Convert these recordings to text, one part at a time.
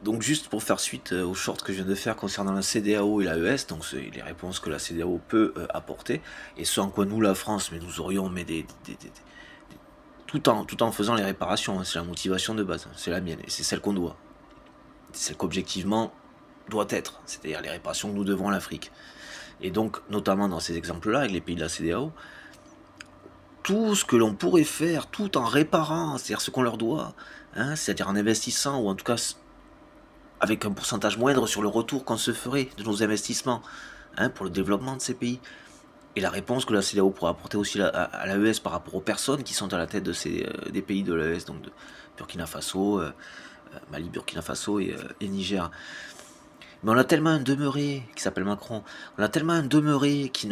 Donc juste pour faire suite au short que je viens de faire concernant la CEDEAO et l'AES, donc c'est les réponses que la CEDEAO peut apporter, et ce en quoi nous, la France, mais nous aurions mais tout en faisant les réparations, hein, c'est la motivation de base, c'est la mienne, et c'est celle qu'on doit. C'est celle qu'objectivement doit être, c'est-à-dire les réparations que nous devons à l'Afrique. Et donc, notamment dans ces exemples-là, avec les pays de la CEDEAO, tout ce que l'on pourrait faire tout en réparant, c'est-à-dire ce qu'on leur doit, hein, c'est-à-dire en investissant, ou en tout cas avec un pourcentage moindre sur le retour qu'on se ferait de nos investissements, hein, pour le développement de ces pays. Et la réponse que la CEDEAO pourra apporter aussi à l'AES par rapport aux personnes qui sont à la tête des pays de l'AES, donc de Burkina Faso, Mali, Burkina Faso et Niger. Mais on a tellement un demeuré qui s'appelle Macron, on a tellement un demeuré qui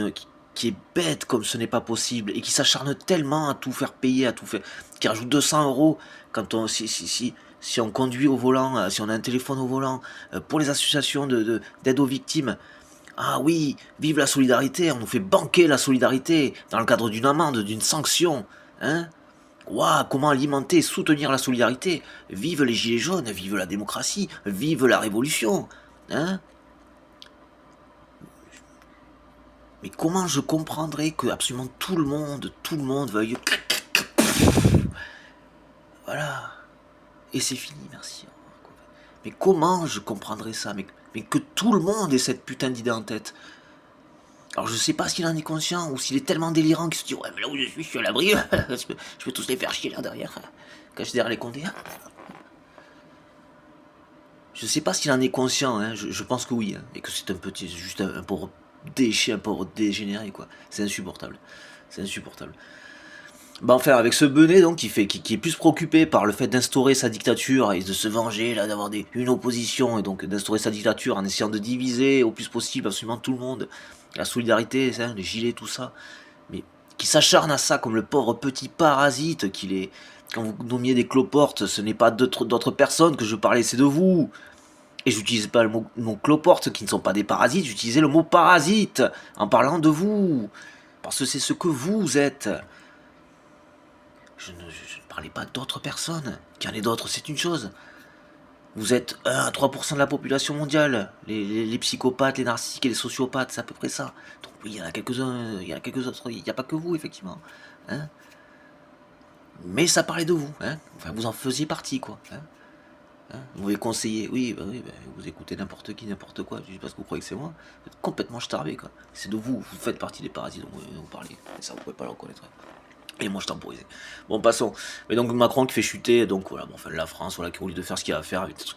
est bête comme ce n'est pas possible et qui s'acharne tellement à tout faire payer, à tout faire, qui rajoute 200 euros quand on, si on conduit au volant, si on a un téléphone au volant, pour les associations d'aide aux victimes. Ah oui, vive la solidarité, on nous fait banquer la solidarité dans le cadre d'une amende, d'une sanction. Hein? Waouh, comment alimenter, soutenir la solidarité. Vive les gilets jaunes, vive la démocratie, vive la révolution. Hein? Mais comment je comprendrais que absolument tout le monde veuille... Voilà. Et c'est fini, merci. Mais comment je comprendrais ça, mais que tout le monde ait cette putain d'idée en tête. Alors je sais pas s'il en est conscient ou s'il est tellement délirant qu'il se dit ouais mais là où je suis à l'abri, je peux tous les faire chier là derrière, caché derrière les condés. Je sais pas s'il en est conscient, hein, je pense que oui, hein, et que c'est un petit, juste un pauvre déchet, un pauvre dégénéré quoi. C'est insupportable, c'est insupportable. Bah enfin avec ce Benet donc qui est plus préoccupé par le fait d'instaurer sa dictature et de se venger là d'avoir une opposition et donc d'instaurer sa dictature en essayant de diviser au plus possible absolument tout le monde, la solidarité, ça, les gilets, tout ça, mais qui s'acharne à ça comme le pauvre petit parasite qu'il est. Quand vous nommiez des cloportes, ce n'est pas d'autres personnes que je parlais, c'est de vous. Et j'utilisais pas le mot cloporte qui ne sont pas des parasites, j'utilisais le mot parasite en parlant de vous. Parce que c'est ce que vous êtes. Je ne parlais pas d'autres personnes. Qu'il y en ait d'autres, c'est une chose. Vous êtes 1 à 3% de la population mondiale. Les psychopathes, les narcissiques et les sociopathes, c'est à peu près ça. Donc oui, il y en a quelques-uns, il y en a quelques autres. Il n'y a pas que vous, effectivement. Hein, mais ça parlait de vous. Hein, enfin, vous en faisiez partie, quoi. Hein, hein, vous m'avez conseillé. Oui, bah, vous écoutez n'importe qui, n'importe quoi. Je sais pas ce que vous croyez que c'est moi. Vous êtes complètement starbé, quoi. C'est de vous. Vous faites partie des parasites dont vous parlez. Et ça, vous pouvez pas le reconnaître. Et moi je temporisais. Bon passons. Mais donc Macron qui fait chuter, donc voilà, bon, enfin la France, voilà, qui roule de faire ce qu'il va faire avec des trucs